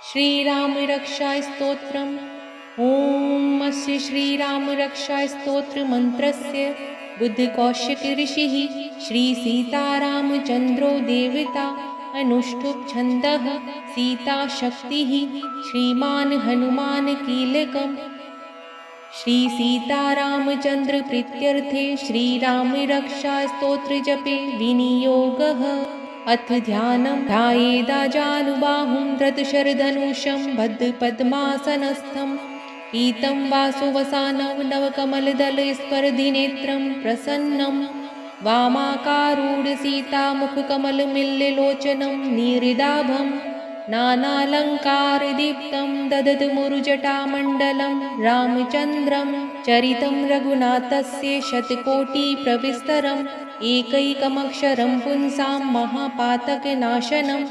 श्रीराम रक्षाय स्तोत्रम्। ॐ अस्य श्रीराम रक्षाय स्तोत्र मन्त्रस्य बुद्धकौशिक ऋषिः श्रीसीतारामचन्द्रो देवता अनुष्ठुप् छन्दः सीताशक्तिः श्रीमान् हनुमान् कीलकम्। श्री सीतारामचन्द्र प्रीत्यर्थे श्रीराम रक्षा स्तोत्र जपे विनियोगः। अथ ध्यानं ध्यायेदाजानुबाहुं धृतशरधनुषं बद्धपद्मासनस्थं पीतं वासुवसानं नवकमलदलस्पर्धिनेत्रं प्रसन्नं वामाकारूढसीतामुखकमलमिल्ललोचनं नीरिदाभं नानालङ्कारदीप्तं ददतमुरुजटामण्डलं रामचन्द्रं चरितं रघुनाथस्य शतकोटिप्रविस्तरम् एकैकमक्षरं पुंसां महापातकनाशनं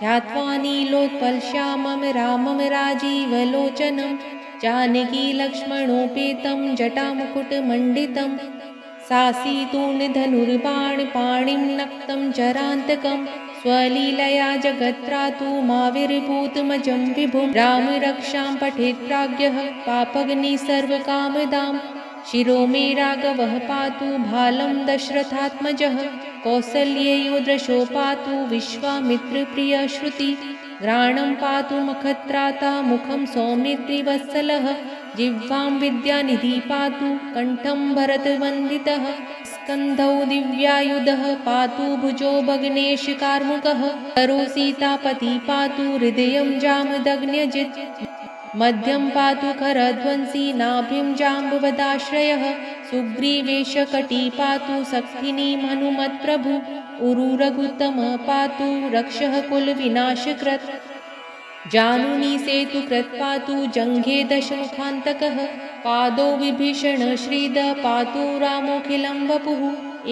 ध्यात्वा नीलोत्पलश्यामं रामं राजीवलोचनं जानकीलक्ष्मणोपेतं जटामुकुटमण्डितं सासीतूणधनुर्बाणपाणिं नक्तं चरान्तकं स्वलीलया जगत्रातुमाविर्भूतमजं विभुं राम रक्षां पठेत् प्राज्ञः पापग्निसर्वकामदां शिरो मे राघवः पातु भालं दशरथात्मजः कौसल्येयो दृशो पातु विश्वामित्रप्रियश्रुति घ्राणं पातु मखत्राता मुखं सौमित्रिवत्सलः जिह्वां विद्यानिधि पातु कण्ठं भरतवन्दितः स्कन्धौ दिव्यायुधः पातु भुजो भग्नेशकार्मुकः करो सीतापति पातु हृदयं जामदग्न्यजित् मध्यं पातु खरध्वंसी नाभिं जाम्बवदाश्रयः सुग्रीवेशकटी पातु सखिनी हनुमत्प्रभु उरुरघुत्तम पातु रक्षः कुलविनाशकृत् जानुनी सेतुकृत् पातु जङ्घे दशमुखान्तकः पादौ विभीषण श्रीद पातु रामोऽखिलं वपुः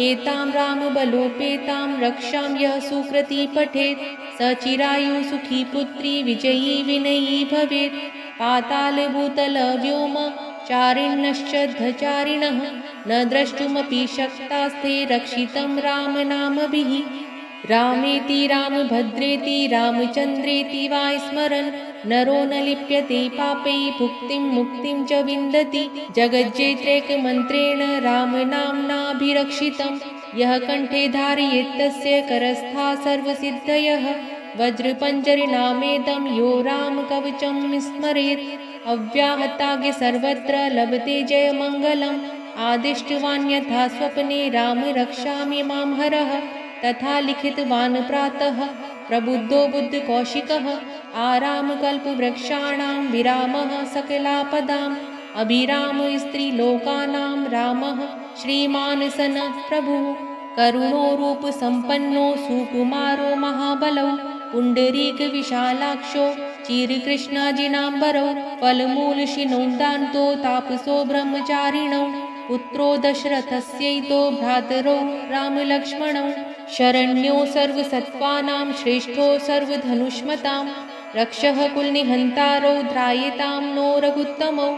एतां रामबलोपेतां रक्षां यः सुकृती पठेत् स चिरायु सुखी पुत्री विजयी विनयी भवेत् पातालभूतलव्योम चारिण्यश्चद्धचारिणः न द्रष्टुमपि शक्तास्ते रक्षितं रामनामभिः रामेति रामभद्रेति रामचन्द्रेति वा स्मरन् नरो न लिप्यते पापैः भुक्तिं मुक्तिं च विन्दति जगज्जेत्रैकमन्त्रेण रामनाम्नाभिरक्षितं यः कण्ठे धारयेत् तस्य करस्था सर्वसिद्धयः वज्रपञ्जरनामेदं यो रामकवचं स्मरेत् अव्याहताज्ञ सर्वत्र लभते जयमङ्गलम् आदिष्टवान् यथा स्वप्ने राम रक्षामि मां हरः तथा लिखितवान् प्रातः प्रबुद्धो बुद्धकौशिकः आरामकल्पवृक्षाणां विरामः सकलापदाम् अभिराम स्त्रीलोकानां रामः श्रीमान् सनः प्रभुः करुणो रूपसम्पन्नो सुकुमारो महाबलौ पुण्डरीकविशालाक्षो चिरकृष्णाजिनाम्बरौ फलमूलशिनो दान्तो तापसो ब्रह्मचारिणौ पुत्रो दशरथस्यैतो भ्रातरौ रामलक्ष्मणौ शरण्यो सर्वसत्त्वानां श्रेष्ठो सर्वधनुष्मतां रक्षः कुलनिहन्तारौ ध्रायेतां नो रघुत्तमौ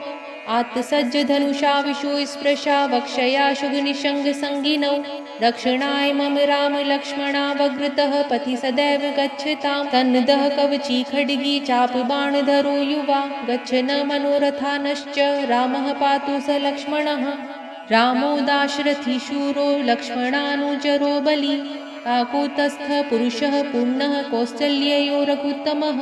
आत्सज्जधनुषा विशो स्पृशा वक्षया शुभनिषङ्गसङ्गिनौ रक्षणाय मम राम लक्ष्मणावग्रतः पथि सदैव गच्छतां तन्नदः कवची खड्गी चापबाणधरो युवा गच्छन् मनोरथानश्च रामः पातु स लक्ष्मणः रामो दाशरथी शूरो लक्ष्मणानुचरो बली काकुतस्थः पुरुषः पूर्णः कौसल्ययो रघुत्तमः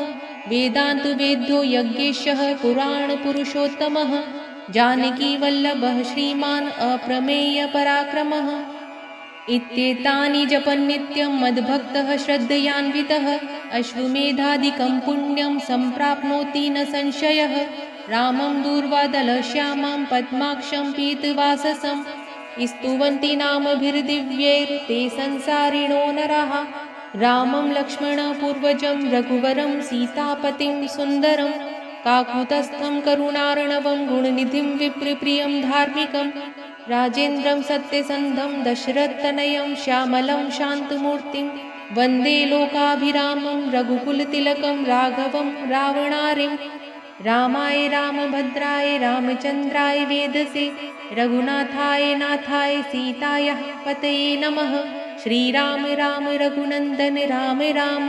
वेदान्तवेद्यो यज्ञेशः पुराणपुरुषोत्तमः जानकीवल्लभः श्रीमान् अप्रमेयपराक्रमः इत्येतानि जपन्नित्यं मद्भक्तः श्रद्धयान्वितः अश्वमेधादिकं पुण्यं सम्प्राप्नोति न संशयः रामं दूर्वादलश्यामां पद्माक्षं पीतवाससं स्तुवन्ति नामभिर्दिव्यैर्ते संसारिणो नराः रामं लक्ष्मणपूर्वजं रघुवरं सीतापतिं सुन्दरं काकुतस्थं करुणार्णवं गुणनिधिं विप्रप्रियं धार्मिकं राजेन्द्रं सत्यसन्धं दशरथतनयं श्यामलं शान्तमूर्तिं वन्दे लोकाभिरामं रघुकुलतिलकं राघवं रावणारिं रामाय रामभद्राय रामचन्द्राय वेदसे रघुनाथाय नाथाय सीतायाः पतये नमः। श्रीराम राम रघुनन्दन राम राम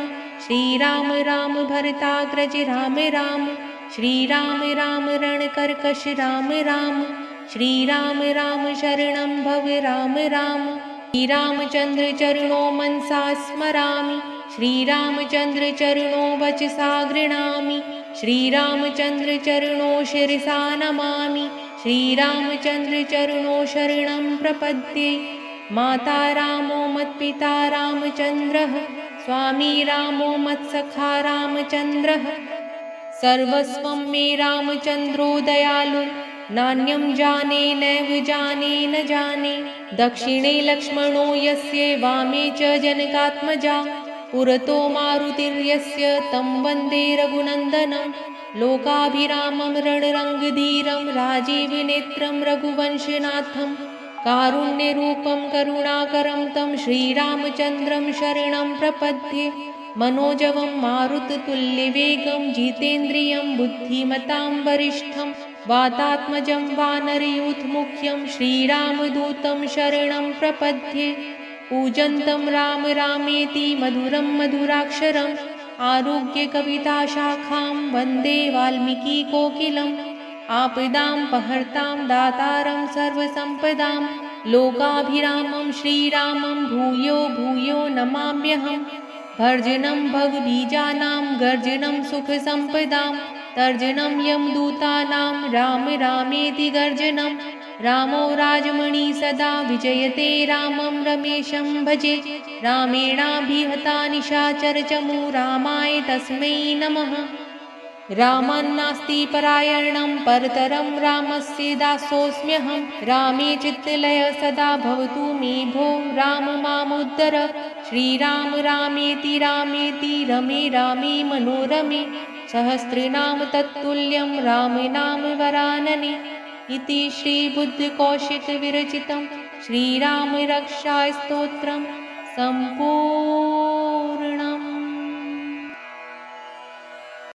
श्रीराम राम भरताग्रज राम राम, श्रीराम राम रणकर्कश राम राम, श्रीराम राम शरणं भव राम राम, श्रीरामचंद्र चरणो मनसा स्मरामि, श्रीरामचंद्र चरणो वचसा गृह्णामि, श्रीरामचंद्र चरणो शिरसा नमामि, श्रीरामचंद्र चरणो शरणं प्रपद्ये। माता रामो मत्पिता रामचंद्रः, स्वामी रामो मत्सखा रामचंद्रः, सर्वस्वं मे रामचंद्रो दयालु, नान्यं जाने नैव जाने न जाने। दक्षिणे लक्ष्मणो यस्य, वामे च जनकात्मजा, पुरतो मारुतिर्यस्य, तं वन्दे रघुनन्दनं। लोकाभिरामं रणरङ्गधीरं, राजीवनेत्रं रघुवंशनाथं, कारुण्यरूपं करुणाकरं तं श्रीरामचन्द्रं शरणं प्रपद्ये। मनोजवं मारुततुल्यवेगं, जितेन्द्रियं बुद्धिमतां वरिष्ठं, वातात्मजं वानरयूथमुख्यं, श्रीरामदूतं शरणं प्रपद्ये। पूजन्तं राम रामेति मधुरं मधुराक्षरम्, आरुह्य कविताशाखां वन्दे वाल्मीकिकोकिलम्। आपदामपहर्तां दातारं सर्वसम्पदां, लोकाभिरामं श्रीरामं भूयो भूयो नमाम्यहम्। भर्जनं भवबीजानां, गर्जनं सुखसम्पदां, तर्जनं यमदूतानां, राम रामेति गर्जनं। रामो राजमणि सदा विजयते, रामं रमेशं भजे। रामेणाभिहता निशाचरचमू, रामाय तस्मै नमः। रामान्नास्ति परायणं, परतरं रामस्य दासोऽस्म्यहं। रामे चित्तलय सदा भवतु मे भो, राम मामुद्धर। श्रीराम रामेति रामेति, रमे रामे मनोरमे, सहस्रनाम तत्तुल्यं राम नाम वरानने। इति श्रीबुद्धकौशिकविरचितं श्रीरामरक्षास्तोत्रं सम्पूर्णम्।